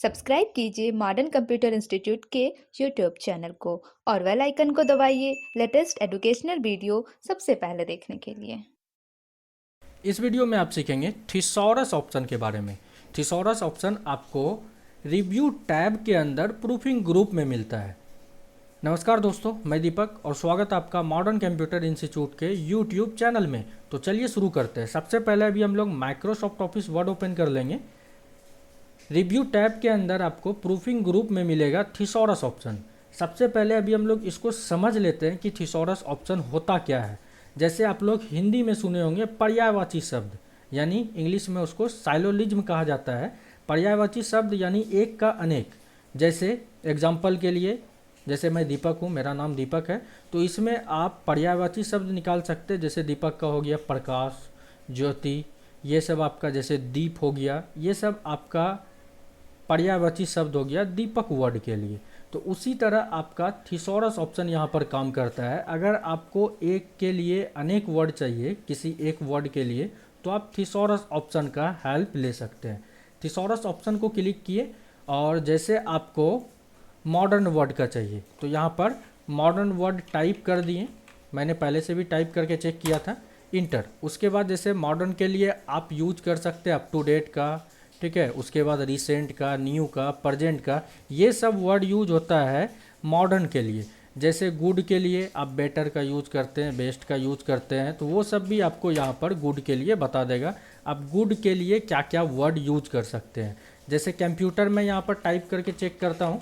Subscribe कीजिए modern computer institute के YouTube channel को और बेल आइकन को दबाइए लेटेस्ट एजुकेशनल वीडियो सबसे पहले देखने के लिए। इस वीडियो में आप सीखेंगे थिसॉरस ऑप्शन के बारे में। थिसॉरस ऑप्शन आपको रिव्यू टैब के अंदर प्रूफिंग ग्रुप में मिलता है। नमस्कार दोस्तों, मैं दीपक और स्वागत है आपका मॉडर्न कंप्यूटर इंस्टीट्यूट के यूट्यूब चैनल में। तो चलिए शुरू करते हैं। सबसे पहले अभी हम लोग माइक्रोसॉफ्ट ऑफिस वर्ड ओपन कर लेंगे। रिव्यू टैब के अंदर आपको प्रूफिंग ग्रुप में मिलेगा थिसॉरस ऑप्शन। सबसे पहले अभी हम लोग इसको समझ लेते हैं कि थिसॉरस ऑप्शन होता क्या है। जैसे आप लोग हिंदी में सुने होंगे पर्यायवाची शब्द, यानी इंग्लिश में उसको साइलोलिज्म कहा जाता है। पर्यायवाची शब्द यानी एक का अनेक। जैसे एग्जाम्पल के लिए, जैसे मैं दीपक हूँ, मेरा नाम दीपक है, तो इसमें आप पर्यायवाची शब्द निकाल सकते हैं। जैसे दीपक का हो गया प्रकाश, ज्योति, ये सब आपका जैसे दीप हो गया, ये सब आपका पर्यायवाची शब्द हो गया दीपक वर्ड के लिए। तो उसी तरह आपका थिसॉरस ऑप्शन यहाँ पर काम करता है। अगर आपको एक के लिए अनेक वर्ड चाहिए किसी एक वर्ड के लिए, तो आप थिसॉरस ऑप्शन का हेल्प ले सकते हैं। थिसॉरस ऑप्शन को क्लिक किए और जैसे आपको मॉडर्न वर्ड का चाहिए तो यहाँ पर मॉडर्न वर्ड टाइप कर दिए। मैंने पहले से भी टाइप करके चेक किया था, इंटर। उसके बाद जैसे मॉडर्न के लिए आप यूज कर सकते हैं अप टू डेट का, ठीक है। उसके बाद रिसेंट का, न्यू का, प्रेजेंट का, ये सब वर्ड यूज होता है मॉडर्न के लिए। जैसे गुड के लिए आप बेटर का यूज करते हैं, बेस्ट का यूज करते हैं, तो वो सब भी आपको यहाँ पर गुड के लिए बता देगा आप गुड के लिए क्या क्या वर्ड यूज कर सकते हैं। जैसे कंप्यूटर में यहाँ पर टाइप करके चेक करता हूँ,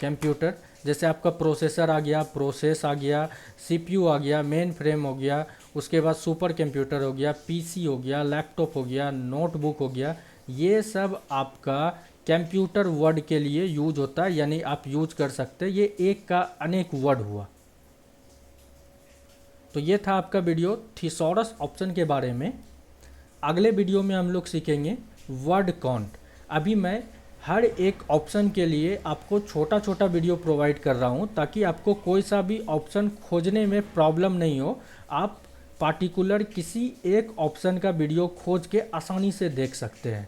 कंप्यूटर, जैसे आपका प्रोसेसर आ गया, प्रोसेस आ गया, सीपीयू आ गया, मेन फ्रेम हो गया, उसके बाद सुपर कंप्यूटर हो गया, पीसी हो गया, लैपटॉप हो गया, नोटबुक हो गया, ये सब आपका कंप्यूटर वर्ड के लिए यूज होता है, यानी आप यूज कर सकते हैं। ये एक का अनेक वर्ड हुआ। तो ये था आपका वीडियो थिसॉरस ऑप्शन के बारे में। अगले वीडियो में हम लोग सीखेंगे वर्ड काउंट। अभी मैं हर एक ऑप्शन के लिए आपको छोटा छोटा वीडियो प्रोवाइड कर रहा हूँ, ताकि आपको कोई सा भी ऑप्शन खोजने में प्रॉब्लम नहीं हो। आप पार्टिकुलर किसी एक ऑप्शन का वीडियो खोज के आसानी से देख सकते हैं।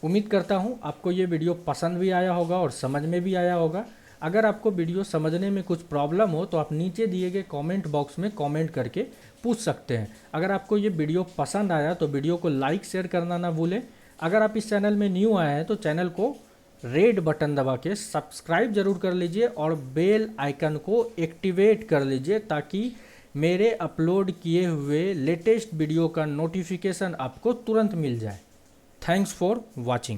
उम्मीद करता हूँ आपको ये वीडियो पसंद भी आया होगा और समझ में भी आया होगा। अगर आपको वीडियो समझने में कुछ प्रॉब्लम हो तो आप नीचे दिए गए कमेंट बॉक्स में कमेंट करके पूछ सकते हैं। अगर आपको ये वीडियो पसंद आया तो वीडियो को लाइक शेयर करना ना भूलें। अगर आप इस चैनल में न्यू आए हैं तो चैनल को रेड बटन दबा के सब्सक्राइब जरूर कर लीजिए और बेल आइकन को एक्टिवेट कर लीजिए, ताकि मेरे अपलोड किए हुए लेटेस्ट वीडियो का नोटिफिकेशन आपको तुरंत मिल जाए। Thanks for watching.